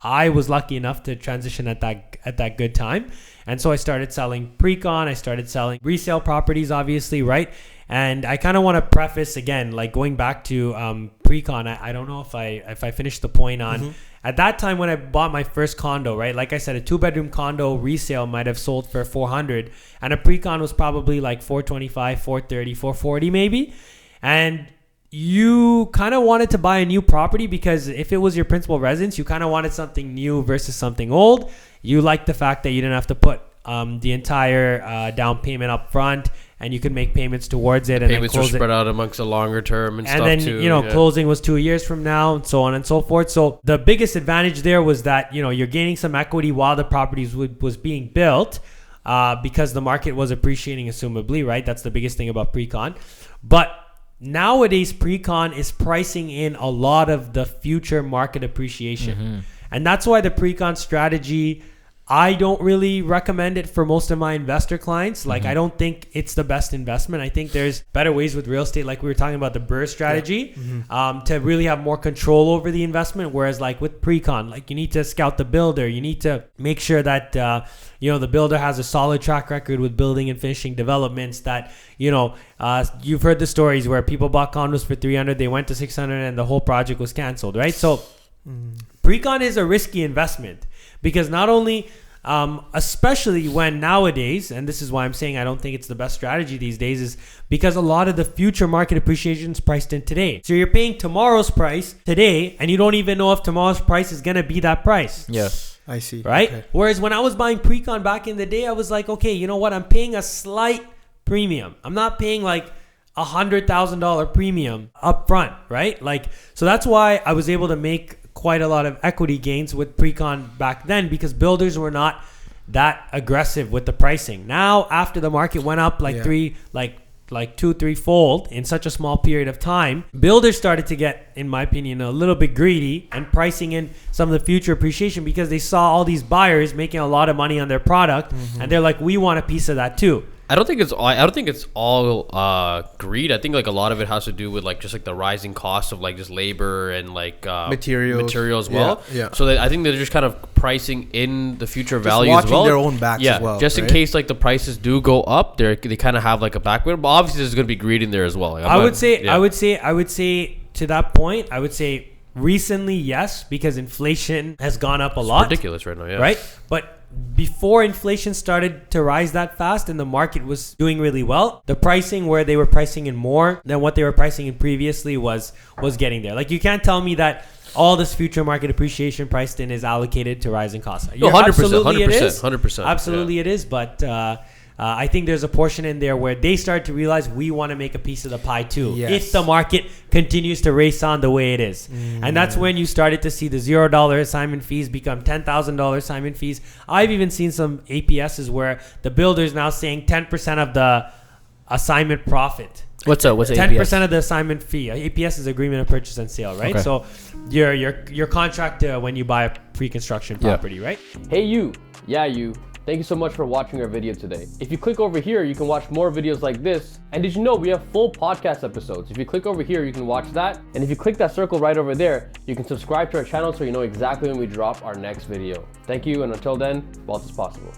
I was lucky enough to transition at that good time. And so I started selling pre-con. I started selling resale properties, obviously, right? And I kind of want to preface again, like going back to pre-con. I don't know if I finished the point on at that time when I bought my first condo, right? Like I said, a 2-bedroom condo resale might have sold for 400, and a pre-con was probably like 425, 430, 440 maybe. And you kind of wanted to buy a new property because if it was your principal residence, you kind of wanted something new versus something old. You liked the fact that you didn't have to put the entire down payment up front, and you could make payments towards it. And payments were spread out amongst a longer term and stuff then, too. you know, closing was 2 years from now, and so on and so forth. So the biggest advantage there was that, you know, you're gaining some equity while the property was being built because the market was appreciating, assumably, right? That's the biggest thing about pre-con. But nowadays, pre-con is pricing in a lot of the future market appreciation. And that's why the pre-con strategy, I don't really recommend it for most of my investor clients. Like, I don't think it's the best investment. I think there's better ways with real estate, like we were talking about the BRRRR strategy, to really have more control over the investment. Whereas like with pre-con, like you need to scout the builder. You need to make sure that, you know, the builder has a solid track record with building and finishing developments that, you know, you've heard the stories where people bought condos for 300, they went to 600 and the whole project was canceled, right? So pre-con is a risky investment because not only, especially when nowadays, and this is why I'm saying I don't think it's the best strategy these days, is because a lot of the future market appreciation is priced in today. So you're paying tomorrow's price today, and you don't even know if tomorrow's price is going to be that price. Yes, I see. Right? Okay. Whereas when I was buying pre-con back in the day, I was like, okay, you know what? I'm paying a slight premium. I'm not paying like $100,000 premium up front, right? Like, so that's why I was able to make quite a lot of equity gains with pre-con back then because builders were not that aggressive with the pricing. Now, after the market went up like like 2-3 fold in such a small period of time, builders started to get, in my opinion, a little bit greedy and pricing in some of the future appreciation because they saw all these buyers making a lot of money on their product, and they're like, we want a piece of that too. I don't think it's all greed. I think like a lot of it has to do with like just like the rising cost of like just labor and like material as well. Yeah. So I think they're just kind of pricing in the future value as well. Watching their own backs as well. Just in case like the prices do go up, they kind of have like a backwind. But obviously there's going to be greed in there as well. Like, I would say to that point, I would say recently, yes, because inflation has gone up a lot. Ridiculous right now, yeah. Right? But before inflation started to rise that fast and the market was doing really well, the pricing where they were pricing in more than what they were pricing in previously was getting there. Like, you can't tell me that all this future market appreciation priced in is allocated to rising costs. No, 100%, 100%. Absolutely it is. But I think there's a portion in there where they start to realize we want to make a piece of the pie too. Yes. If the market continues to race on the way it is. And that's when you started to see the $0 assignment fees become $10,000 assignment fees. I've even seen some APSs where the builder's now saying 10% of the assignment profit. What's 10% of the assignment fee. APS is agreement of purchase and sale, right? Okay. So your contract when you buy a pre-construction property, right? Hey you. Yeah, you. Thank you so much for watching our video today. If you click over here, you can watch more videos like this. And did you know we have full podcast episodes? If you click over here, you can watch that. And if you click that circle right over there, you can subscribe to our channel so you know exactly when we drop our next video. Thank you, and until then, wealth is possible.